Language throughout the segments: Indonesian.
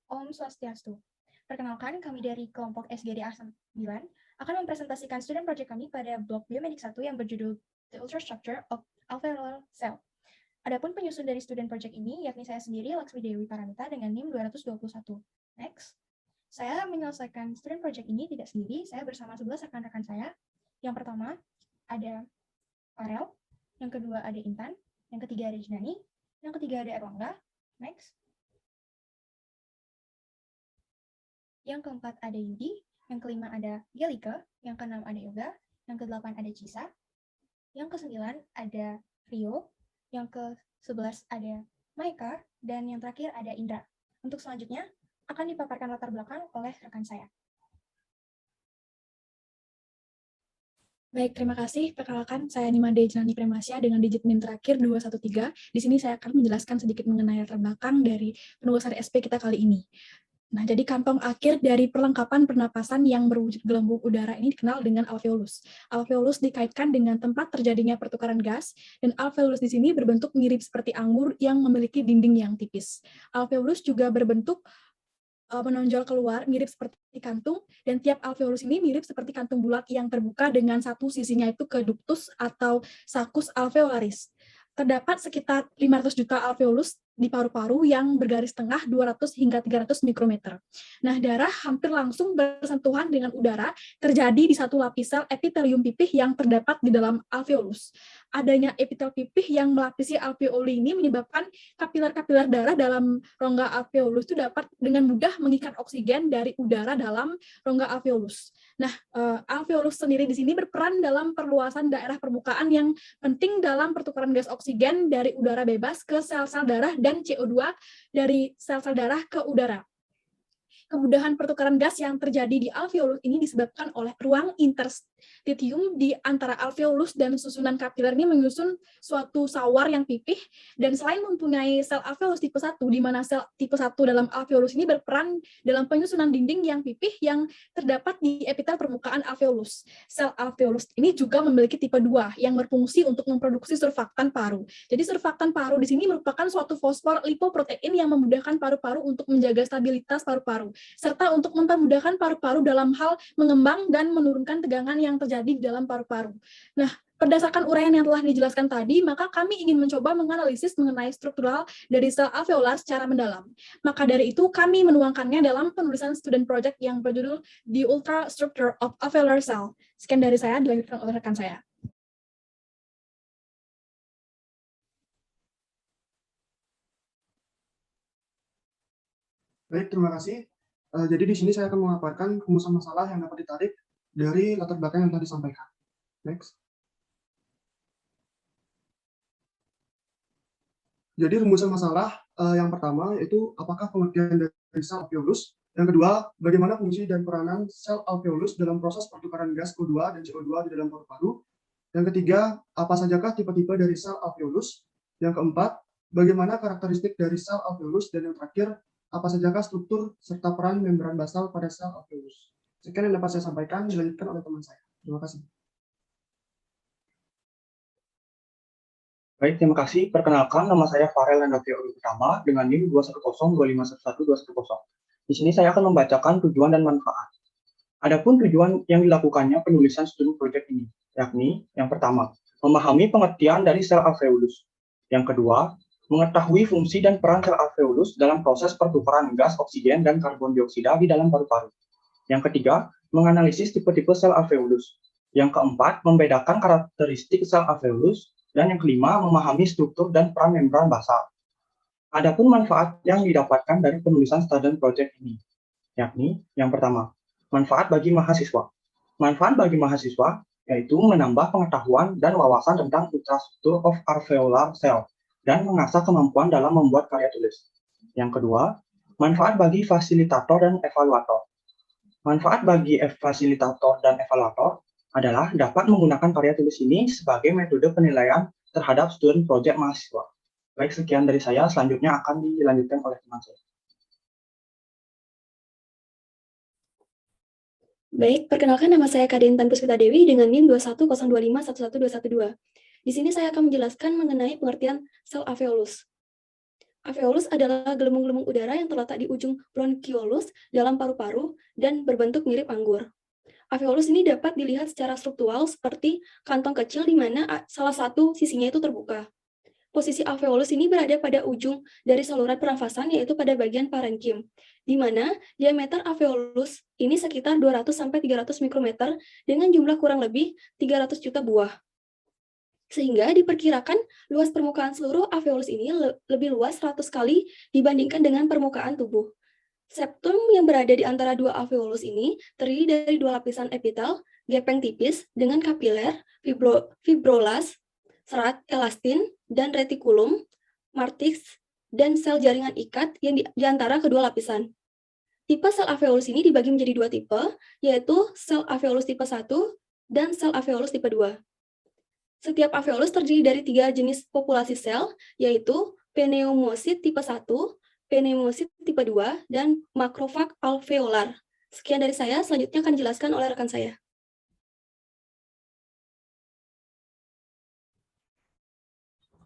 Om Swastiastu. Perkenalkan, kami dari kelompok SGD A9 akan mempresentasikan student project kami pada blok Biomedik 1 yang berjudul The Ultrastructure of Alveolar Cell. Adapun penyusun dari student project ini, yakni saya sendiri, Laksmi Dewi Paramita, dengan NIM 221. Next. Saya menyelesaikan student project ini tidak sendiri, saya bersama 11 rekan-rekan saya. Yang pertama, ada Farel. Yang kedua, ada Intan. Yang ketiga, ada Jinani. Yang ketiga, ada Erlangga. Next. Yang keempat ada Yudi, yang kelima ada Gelika, yang keenam ada Yoga, yang kedelapan ada Cisa, yang kesembilan ada Rio, yang ke-11 ada Maika, dan yang terakhir ada Indra. Untuk selanjutnya akan dipaparkan latar belakang oleh rekan saya. Baik, terima kasih. Perkenalkan, saya Nimade Janani Premasia dengan digit NIM terakhir 213. Di sini saya akan menjelaskan sedikit mengenai latar belakang dari penugasan SP kita kali ini. Nah, jadi kantong akhir dari perlengkapan pernapasan yang berwujud gelembung udara ini dikenal dengan alveolus. Alveolus dikaitkan dengan tempat terjadinya pertukaran gas, dan alveolus di sini berbentuk mirip seperti anggur yang memiliki dinding yang tipis. Alveolus juga berbentuk menonjol keluar, mirip seperti kantung, dan tiap alveolus ini mirip seperti kantung bulat yang terbuka dengan satu sisinya itu ke ductus atau saccus alveolaris. Terdapat sekitar 500 juta alveolus di paru-paru yang bergaris tengah 200 hingga 300 mikrometer. Nah, darah hampir langsung bersentuhan dengan udara terjadi di satu lapisan epitelium pipih yang terdapat di dalam alveolus. Adanya epitel pipih yang melapisi alveoli ini menyebabkan kapiler-kapiler darah dalam rongga alveolus itu dapat dengan mudah mengikat oksigen dari udara dalam rongga alveolus. Nah, alveolus sendiri di sini berperan dalam perluasan daerah permukaan yang penting dalam pertukaran gas oksigen dari udara bebas ke sel-sel darah dan CO2 dari sel-sel darah ke udara. Kemudahan pertukaran gas yang terjadi di alveolus ini disebabkan oleh ruang interstitium di antara alveolus dan susunan kapiler ini menyusun suatu sawar yang pipih, dan selain mempunyai sel alveolus tipe 1, di mana sel tipe 1 dalam alveolus ini berperan dalam penyusunan dinding yang pipih yang terdapat di epitel permukaan alveolus. Sel alveolus ini juga memiliki tipe 2 yang berfungsi untuk memproduksi surfaktan paru. Jadi surfaktan paru di sini merupakan suatu fosfor lipoprotein yang memudahkan paru-paru untuk menjaga stabilitas paru-paru, serta untuk mempermudahkan paru-paru dalam hal mengembang dan menurunkan tegangan yang terjadi di dalam paru-paru. Nah, berdasarkan uraian yang telah dijelaskan tadi, maka kami ingin mencoba menganalisis mengenai struktural dari sel alveolar secara mendalam. Maka dari itu, kami menuangkannya dalam penulisan student project yang berjudul The Ultrastructure of Alveolar Cell. Sekian dari saya, dilanjutkan oleh rekan saya. Baik, terima kasih. Jadi di sini saya akan memaparkan rumusan masalah yang dapat ditarik dari latar belakang yang tadi disampaikan. Next. Jadi rumusan masalah yang pertama yaitu apakah pengertian dari sel alveolus. Yang kedua, bagaimana fungsi dan peranan sel alveolus dalam proses pertukaran gas O2 dan CO2 di dalam paru-paru. Yang ketiga, apa sajakah tipe-tipe dari sel alveolus. Yang keempat, bagaimana karakteristik dari sel alveolus. Dan yang terakhir, apa sajakah struktur serta peran membran basal pada sel alveolus. Sekian yang dapat saya sampaikan, dilanjutkan oleh teman saya. Terima kasih. Baik, terima kasih. Perkenalkan, nama saya Farel Nandavia Utama dengan NIM 21025112110. Di sini saya akan membacakan tujuan dan manfaat. Adapun tujuan yang dilakukannya penulisan student project ini, yakni yang pertama, memahami pengertian dari sel alveolus. Yang kedua, mengetahui fungsi dan peran sel alveolus dalam proses pertukaran gas oksigen dan karbon dioksida di dalam paru-paru. Yang ketiga, menganalisis tipe-tipe sel alveolus. Yang keempat, membedakan karakteristik sel alveolus. Dan yang kelima, memahami struktur dan peran membran basal. Adapun manfaat yang didapatkan dari penulisan student project ini, yakni yang pertama, manfaat bagi mahasiswa. Manfaat bagi mahasiswa yaitu menambah pengetahuan dan wawasan tentang ultrastruktur of alveolar cell dan mengasah kemampuan dalam membuat karya tulis. Yang kedua, manfaat bagi fasilitator dan evaluator. Manfaat bagi fasilitator dan evaluator adalah dapat menggunakan karya tulis ini sebagai metode penilaian terhadap student project mahasiswa. Baik, sekian dari saya. Selanjutnya akan dilanjutkan oleh teman saya. Baik, perkenalkan nama saya Kadin Tan Puspita Dewi dengan NIM 21025111212. Di sini saya akan menjelaskan mengenai pengertian sel alveolus. Alveolus adalah gelembung-gelembung udara yang terletak di ujung bronchiolus dalam paru-paru dan berbentuk mirip anggur. Alveolus ini dapat dilihat secara struktural seperti kantong kecil di mana salah satu sisinya itu terbuka. Posisi alveolus ini berada pada ujung dari saluran pernafasan, yaitu pada bagian parenkim, di mana diameter alveolus ini sekitar 200-300 mikrometer dengan jumlah kurang lebih 300 juta buah. Sehingga diperkirakan luas permukaan seluruh alveolus ini lebih luas 100 kali dibandingkan dengan permukaan tubuh. Septum yang berada di antara dua alveolus ini terdiri dari dua lapisan epitel, gepeng tipis dengan kapiler, fibrolas, serat elastin, dan retikulum, matrix, dan sel jaringan ikat yang di antara kedua lapisan. Tipe sel alveolus ini dibagi menjadi dua tipe, yaitu sel alveolus tipe 1 dan sel alveolus tipe 2. Setiap alveolus terdiri dari 3 jenis populasi sel, yaitu pneumosit tipe 1, pneumosit tipe 2, dan makrofag alveolar. Sekian dari saya, selanjutnya akan dijelaskan oleh rekan saya.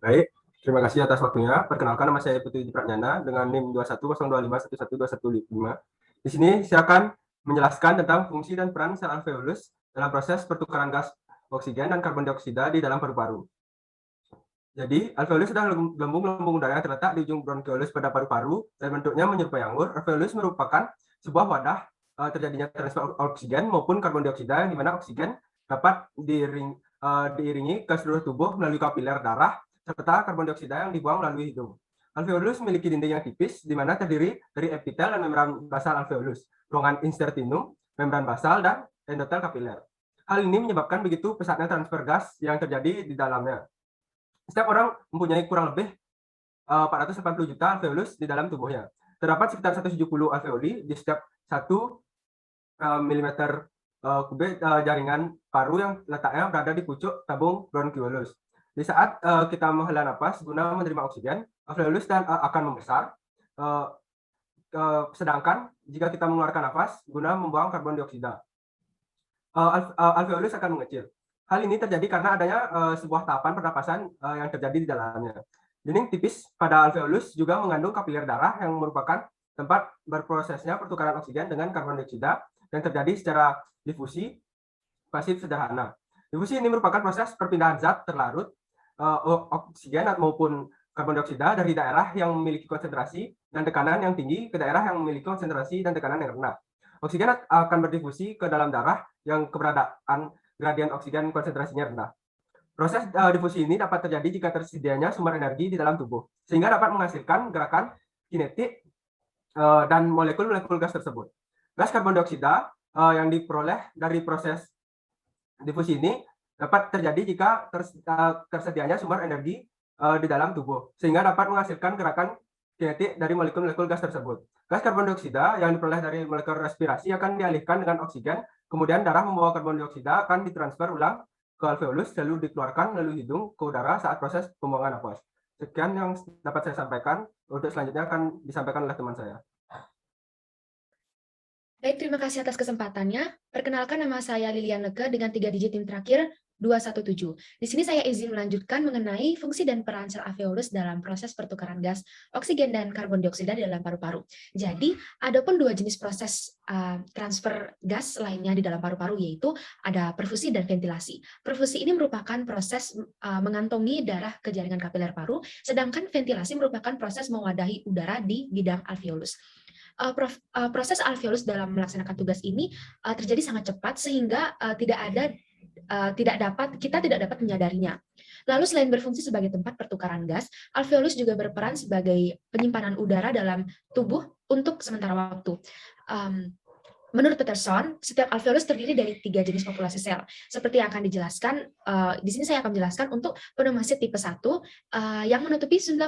Baik, terima kasih atas waktunya. Perkenalkan, nama saya Putu Pratnyana dengan NIM 21025111215. Di sini saya akan menjelaskan tentang fungsi dan peran sel alveolus dalam proses pertukaran gas oksigen dan karbon dioksida di dalam paru-paru. Jadi, alveolus adalah gelembung-gelembung udara yang terletak di ujung bronchiolus pada paru-paru dan bentuknya menyerupai anggur. Alveolus merupakan sebuah wadah terjadinya transfer oksigen maupun karbon dioksida, yang dimana oksigen dapat diiringi ke seluruh tubuh melalui kapiler darah, serta karbon dioksida yang dibuang melalui hidung. Alveolus memiliki dinding yang tipis, di mana terdiri dari epitel dan membran basal alveolus, ruangan instertinum, membran basal, dan endotel kapiler. Hal ini menyebabkan begitu pesatnya transfer gas yang terjadi di dalamnya. Setiap orang mempunyai kurang lebih 480 juta alveolus di dalam tubuhnya. Terdapat sekitar 170 alveoli di setiap 1 mm kubik jaringan paru yang letaknya berada di pucuk tabung bronchiolus. Di saat kita menghela napas guna menerima oksigen, alveolus akan membesar. Sedangkan jika kita mengeluarkan napas guna membuang karbon dioksida, alveolus akan mengecil. Hal ini terjadi karena adanya sebuah tahapan pernapasan yang terjadi di dalamnya. Dinding tipis pada alveolus juga mengandung kapiler darah yang merupakan tempat berprosesnya pertukaran oksigen dengan karbon dioksida yang terjadi secara difusi pasif sederhana. Difusi ini merupakan proses perpindahan zat terlarut oksigen maupun karbon dioksida dari daerah yang memiliki konsentrasi dan tekanan yang tinggi ke daerah yang memiliki konsentrasi dan tekanan yang rendah. Oksigen akan berdifusi ke dalam darah yang keberadaan gradien oksigen konsentrasinya rendah. Proses difusi ini dapat terjadi jika tersedianya sumber energi di dalam tubuh, sehingga dapat menghasilkan gerakan kinetik dan molekul-molekul gas tersebut. Gas karbon dioksida yang diperoleh dari proses difusi ini dapat terjadi jika tersedianya sumber energi di dalam tubuh, sehingga dapat menghasilkan gerakan kinetik dari molekul-molekul gas tersebut. Gas karbon dioksida yang diperoleh dari molekul respirasi akan dialihkan dengan oksigen, kemudian darah membawa karbon dioksida akan ditransfer ulang ke alveolus, lalu dikeluarkan melalui hidung ke udara saat proses pembuangan napas. Sekian yang dapat saya sampaikan. Untuk selanjutnya akan disampaikan oleh teman saya. Baik, terima kasih atas kesempatannya. Perkenalkan, nama saya Lilian Lega dengan 3 digit NIM terakhir 217. Di sini saya izin melanjutkan mengenai fungsi dan peran sel alveolus dalam proses pertukaran gas oksigen dan karbon dioksida di dalam paru-paru. Jadi, ada pun 2 jenis proses transfer gas lainnya di dalam paru-paru, yaitu ada perfusi dan ventilasi. Perfusi ini merupakan proses mengantongi darah ke jaringan kapiler paru, sedangkan ventilasi merupakan proses mewadahi udara di bidang alveolus. Proses alveolus dalam melaksanakan tugas ini terjadi sangat cepat sehingga kita tidak dapat menyadarinya. Lalu selain berfungsi sebagai tempat pertukaran gas, alveolus juga berperan sebagai penyimpanan udara dalam tubuh untuk sementara waktu. Menurut Peterson, setiap alveolus terdiri dari 3 jenis populasi sel. Seperti yang akan dijelaskan, di sini saya akan menjelaskan untuk pneumosit tipe 1 yang menutupi 95%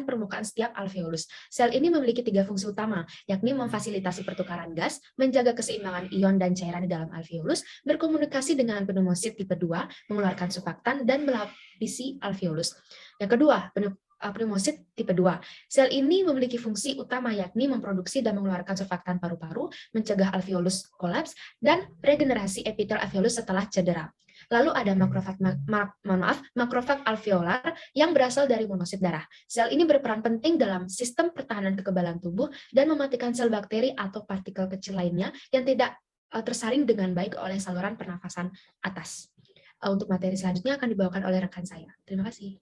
permukaan setiap alveolus. Sel ini memiliki 3 fungsi utama, yakni memfasilitasi pertukaran gas, menjaga keseimbangan ion dan cairan di dalam alveolus, berkomunikasi dengan pneumosit tipe 2, mengeluarkan surfaktan, dan melapisi alveolus. Yang kedua, pneumosit tipe 2. Sel ini memiliki fungsi utama yakni memproduksi dan mengeluarkan surfaktan paru-paru, mencegah alveolus kolaps, dan regenerasi epitel alveolus setelah cedera. Lalu ada makrofag alveolar yang berasal dari monosit darah. Sel ini berperan penting dalam sistem pertahanan kekebalan tubuh dan mematikan sel bakteri atau partikel kecil lainnya yang tidak tersaring dengan baik oleh saluran pernafasan atas. Untuk materi selanjutnya akan dibawakan oleh rekan saya. Terima kasih.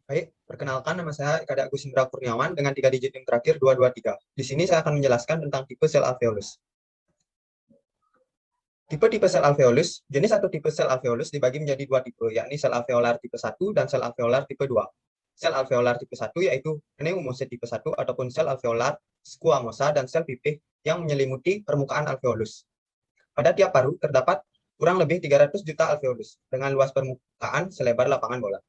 Baik, perkenalkan nama saya Eka Agus Indra Kurniawan dengan 3 digit yang terakhir 223. Di sini saya akan menjelaskan tentang tipe sel alveolus. Tipe-tipe sel alveolus, jenis atau tipe sel alveolus dibagi menjadi 2 tipe, yakni sel alveolar tipe 1 dan sel alveolar tipe 2. Sel alveolar tipe 1 yaitu pneumosit tipe 1 ataupun sel alveolar squamosa dan sel pipih yang menyelimuti permukaan alveolus. Pada tiap paru terdapat kurang lebih 300 juta alveolus dengan luas permukaan selebar lapangan bola.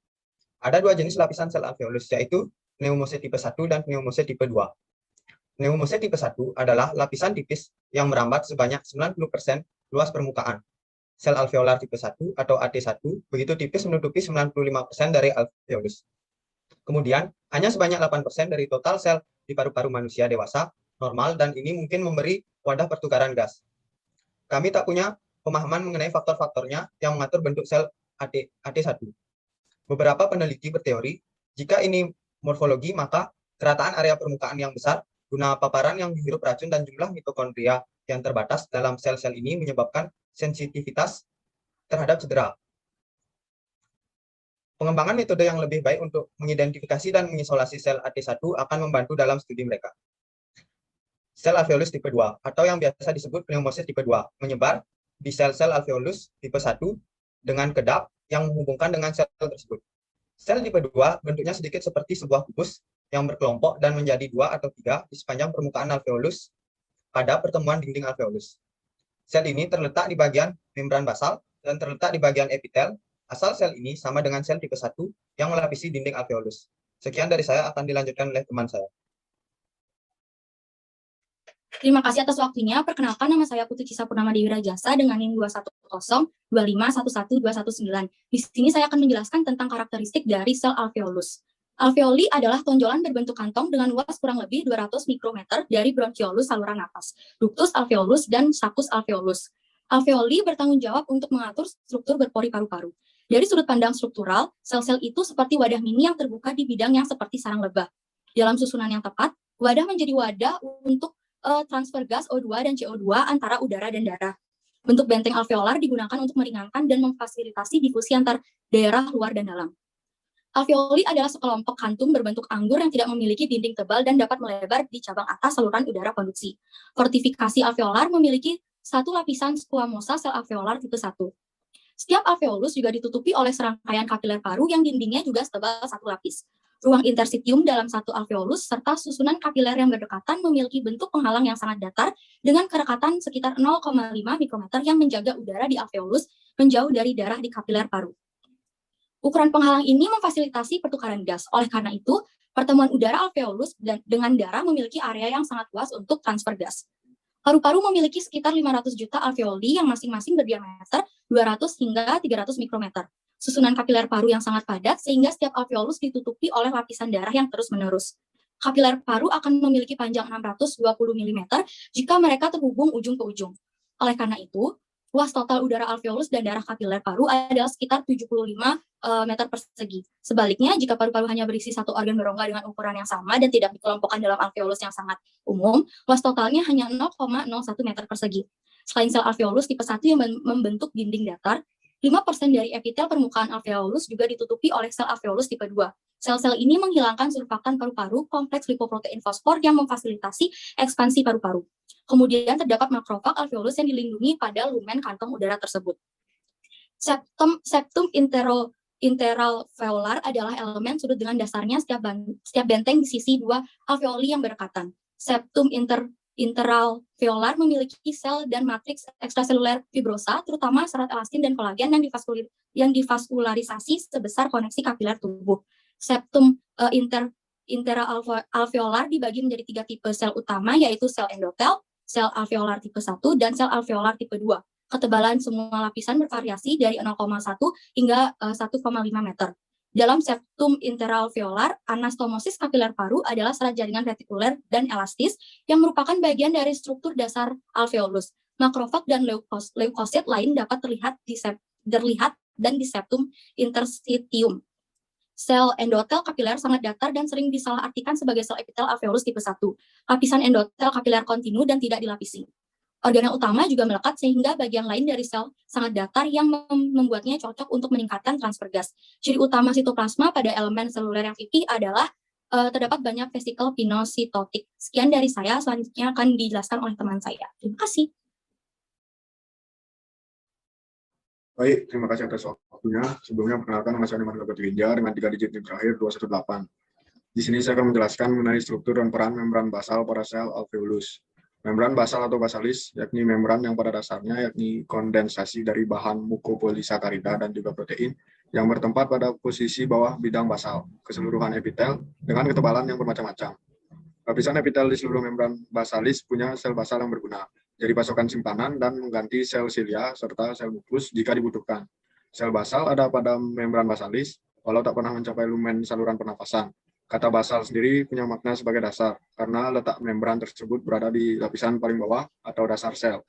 Ada 2 jenis lapisan sel alveolus, yaitu pneumosit tipe 1 dan pneumosit tipe 2. Pneumosit tipe 1 adalah lapisan tipis yang merambat sebanyak 90% luas permukaan. Sel alveolar tipe 1 atau AT1 begitu tipis menutupi 95% dari alveolus. Kemudian, hanya sebanyak 8% dari total sel di paru-paru manusia dewasa normal dan ini mungkin memberi wadah pertukaran gas. Kami tak punya pemahaman mengenai faktor-faktornya yang mengatur bentuk sel AT1. Beberapa peneliti berteori, jika ini morfologi, maka kerataan area permukaan yang besar, guna paparan yang dihirup racun dan jumlah mitokondria yang terbatas dalam sel-sel ini menyebabkan sensitivitas terhadap cedera. Pengembangan metode yang lebih baik untuk mengidentifikasi dan mengisolasi sel AT1 akan membantu dalam studi mereka. Sel alveolus tipe 2, atau yang biasa disebut pneumosit tipe 2, menyebar di sel-sel alveolus tipe 1 dengan kedap yang menghubungkan dengan sel tersebut. Sel tipe 2 bentuknya sedikit seperti sebuah kubus yang berkelompok dan menjadi 2 atau 3 di sepanjang permukaan alveolus pada pertemuan dinding alveolus. Sel ini terletak di bagian membran basal dan terletak di bagian epitel. Asal sel ini sama dengan sel tipe 1 yang melapisi dinding alveolus. Sekian dari saya, akan dilanjutkan oleh teman saya. Terima kasih atas waktunya. Perkenalkan, nama saya Putri Cisa Purnama Dewi Rajasa dengan NIM 210-2511219. Di sini saya akan menjelaskan tentang karakteristik dari sel alveolus. Alveoli adalah tonjolan berbentuk kantong dengan luas kurang lebih 200 mikrometer dari bronkiolus saluran napas, ductus alveolus, dan saccus alveolus. Alveoli bertanggung jawab untuk mengatur struktur berpori paru-paru. Dari sudut pandang struktural, sel-sel itu seperti wadah mini yang terbuka di bidang yang seperti sarang lebah. Dalam susunan yang tepat, wadah menjadi wadah untuk transfer gas O2 dan CO2 antara udara dan darah. Bentuk benteng alveolar digunakan untuk meringankan dan memfasilitasi difusi antar daerah luar dan dalam. Alveoli adalah sekelompok kantung berbentuk anggur yang tidak memiliki dinding tebal dan dapat melebar di cabang atas saluran udara konduksi. Fortifikasi alveolar memiliki satu lapisan squamosa sel alveolar tipe 1. Setiap alveolus juga ditutupi oleh serangkaian kapiler paru yang dindingnya juga setebal satu lapis. Ruang interstitium dalam satu alveolus serta susunan kapiler yang berdekatan memiliki bentuk penghalang yang sangat datar dengan kerekatan sekitar 0,5 mikrometer yang menjaga udara di alveolus menjauh dari darah di kapiler paru. Ukuran penghalang ini memfasilitasi pertukaran gas. Oleh karena itu, pertemuan udara alveolus dengan darah memiliki area yang sangat luas untuk transfer gas. Paru-paru memiliki sekitar 500 juta alveoli yang masing-masing berdiameter 200 hingga 300 mikrometer. Susunan kapiler paru yang sangat padat sehingga setiap alveolus ditutupi oleh lapisan darah yang terus-menerus. Kapiler paru akan memiliki panjang 620 mm jika mereka terhubung ujung ke ujung. Oleh karena itu, luas total udara alveolus dan darah kapiler paru adalah sekitar 75 meter persegi. Sebaliknya, jika paru-paru hanya berisi satu organ berongga dengan ukuran yang sama dan tidak dikelompokkan dalam alveolus yang sangat umum, luas totalnya hanya 0,01 meter persegi. Selain sel alveolus tipe 1 yang membentuk dinding datar, 5% dari epitel permukaan alveolus juga ditutupi oleh sel alveolus tipe 2. Sel-sel ini menghilangkan surfaktan paru-paru kompleks lipoprotein fosfor yang memfasilitasi ekspansi paru-paru. Kemudian terdapat makrofag alveolus yang dilindungi pada lumen kantong udara tersebut. Septum interalveolar adalah elemen sudut dengan dasarnya setiap benteng di sisi dua alveoli yang berdekatan. Septum interalveolar memiliki sel dan matriks ekstraseluler fibrosa, terutama serat elastin dan kolagen yang divaskularisasi sebesar koneksi kapiler tubuh. Septum interalveolar dibagi menjadi 3 tipe sel utama, yaitu sel endotel, sel alveolar tipe 1, dan sel alveolar tipe 2. Ketebalan semua lapisan bervariasi dari 0,1 hingga 1,5 meter. Dalam septum interalveolar, anastomosis kapiler paru adalah serat jaringan retikuler dan elastis yang merupakan bagian dari struktur dasar alveolus. Makrofag dan leukosit lain dapat terlihat dan di septum interstitium. Sel endotel kapiler sangat datar dan sering disalahartikan sebagai sel epitel alveolus tipe 1. Lapisan endotel kapiler kontinu dan tidak dilapisi. Organel utama juga melekat sehingga bagian lain dari sel sangat datar yang membuatnya cocok untuk meningkatkan transfer gas. Ciri utama sitoplasma pada elemen seluler yang pipih adalah terdapat banyak vesikel pinositotik. Sekian dari saya, selanjutnya akan dijelaskan oleh teman saya. Terima kasih. Baik, terima kasih atas waktunya. Sebelumnya perkenalkan nama saya Niman Gatotwinja dengan 3 digit NIM terakhir 218. Di sini saya akan menjelaskan mengenai struktur dan peran membran basal pada sel alveolus. Membran basal atau basalis, yakni membran yang pada dasarnya yakni kondensasi dari bahan mukopolisakarida dan juga protein yang bertempat pada posisi bawah bidang basal, keseluruhan epitel dengan ketebalan yang bermacam-macam. Lapisan epitel di seluruh membran basalis punya sel basal yang berguna, jadi pasokan simpanan dan mengganti sel silia serta sel nukleus jika dibutuhkan. Sel basal ada pada membran basalis, walau tak pernah mencapai lumen saluran pernapasan. Kata basal sendiri punya makna sebagai dasar, karena letak membran tersebut berada di lapisan paling bawah atau dasar sel.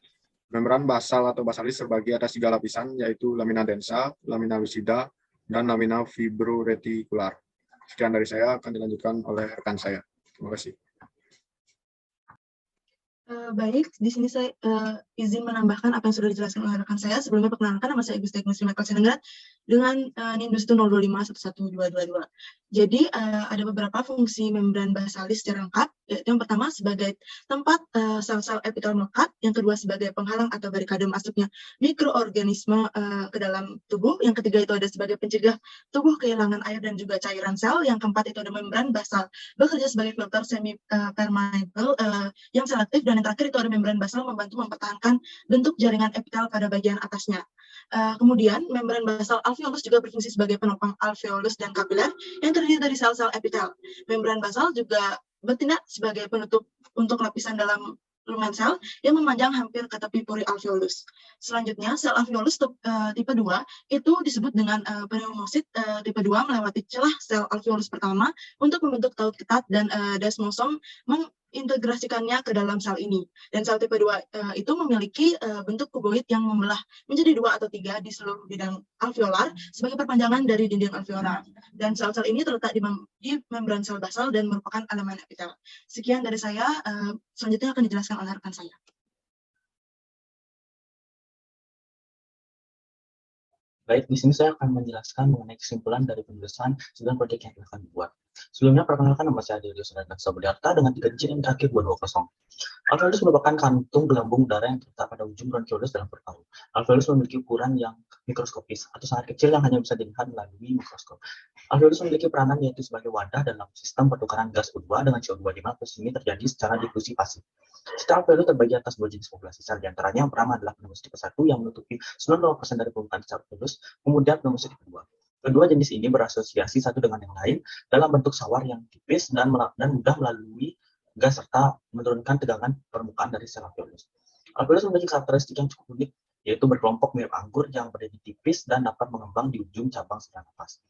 Membran basal atau basalis terbagi atas 3 lapisan, yaitu lamina densa, lamina lucida, dan lamina fibroretikular. Sekian dari saya, akan dilanjutkan oleh rekan saya. Terima kasih. Baik, di sini saya izin menambahkan apa yang sudah dijelaskan oleh rekan saya. Sebelumnya perkenalkan, nama saya Agus Teknik Michael Senengrat dengan NIM 025111222. Jadi ada beberapa fungsi membran basalis secara lengkap, yaitu yang pertama sebagai tempat sel-sel epitel melekat, yang kedua sebagai penghalang atau barikade masuknya mikroorganisme ke dalam tubuh, yang ketiga itu ada sebagai pencegah tubuh kehilangan air dan juga cairan sel, yang keempat itu ada membran basal bekerja sebagai filter semi permeable yang selektif, dan yang terakhir itu ada membran basal membantu mempertahankan bentuk jaringan epitel pada bagian atasnya. Kemudian membran basal alveolus juga berfungsi sebagai penopang alveolus dan kapiler yang terdiri dari sel-sel epitel. Membran basal juga bertindak sebagai penutup untuk lapisan dalam lumen sel yang memanjang hampir ke tepi pori alveolus. Selanjutnya, sel alveolus tipe 2 itu disebut dengan pneumosit tipe 2 melewati celah sel alveolus pertama untuk membentuk taut ketat dan desmosom mengintegrasikannya ke dalam sel ini. Dan sel tipe 2 itu memiliki bentuk kuboid yang membelah menjadi 2 atau 3 di seluruh bidang alveolar sebagai perpanjangan dari dinding alveolar. Dan sel-sel ini terletak di membran sel basal dan merupakan elemen epitel. Sekian dari saya, selanjutnya akan dijelaskan oleh rekan saya. Baik, di sini saya akan menjelaskan mengenai kesimpulan dari penulisan student project yang akan dibuat. Sebelumnya, perkenalkan nama saya Adelius Radaksa Budiarta dengan 3 digit yang terakhir 220. Alveolus merupakan kantung gelambung udara yang terletak pada ujung bronkiolus dalam paru-paru. Alveolus memiliki ukuran yang mikroskopis atau sangat kecil yang hanya bisa dilihat melalui mikroskop. Alveolus memiliki peranan yaitu sebagai wadah dalam sistem pertukaran gas O2 dengan CO2, di mana proses ini terjadi secara difusi pasif. Sel alveolus terbagi atas 2 jenis populasi sel, di antaranya yang pertama adalah pneumosit tipe 1 yang menutupi 90% dari permukaan sel alveolus, kemudian pneumosit tipe 2. Kedua jenis ini berasosiasi satu dengan yang lain dalam bentuk sawar yang tipis dan mudah melalui gas serta menurunkan tegangan permukaan dari sel alveolus. Alveolus memiliki karakteristik yang cukup unik, yaitu berkelompok mirip anggur yang berdiri tipis dan dapat mengembang di ujung cabang saluran nafas.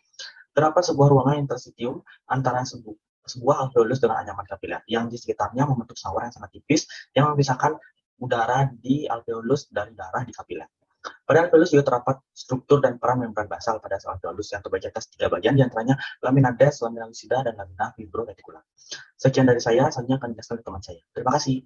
Terdapat sebuah ruangan interstitium antara sebuah alveolus dengan anyaman kapiler yang di sekitarnya membentuk sawar yang sangat tipis yang memisahkan udara di alveolus dari darah di kapiler. Pada alveolus juga terdapat struktur dan peran membran basal pada sel alveolus yang terbagi atas 3 bagian, diantaranya lamina des, lamina lucida, dan lamina fibroretikular. Sekian dari saya, selanjutnya akan dijelaskan oleh teman saya. Terima kasih.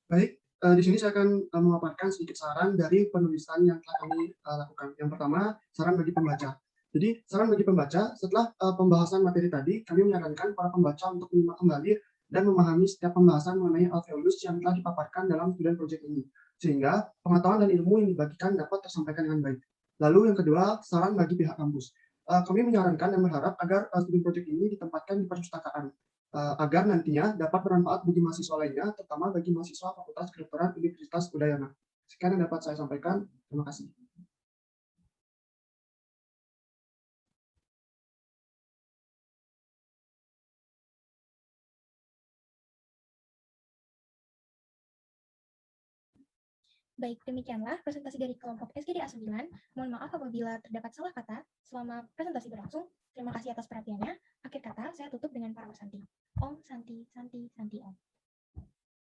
Baik, di sini saya akan memaparkan sedikit saran dari penulisan yang telah kami lakukan. Yang pertama, saran bagi pembaca. Jadi, saran bagi pembaca, setelah pembahasan materi tadi, kami menyarankan para pembaca untuk menyimak kembali dan memahami setiap pembahasan mengenai alveolus yang telah dipaparkan dalam student project ini, sehingga pengetahuan dan ilmu yang dibagikan dapat tersampaikan dengan baik. Lalu yang kedua, saran bagi pihak kampus. Kami menyarankan dan berharap agar student project ini ditempatkan di perpustakaan, agar nantinya dapat bermanfaat bagi mahasiswa lainnya, terutama bagi mahasiswa Fakultas Kedokteran Universitas Udayana. Sekian yang dapat saya sampaikan. Terima kasih. Baik, demikianlah presentasi dari kelompok SGD A9. Mohon maaf apabila terdapat salah kata selama presentasi berlangsung. Terima kasih atas perhatiannya. Akhir kata, saya tutup dengan para Santi. Om Santi, Santi, Santi Om.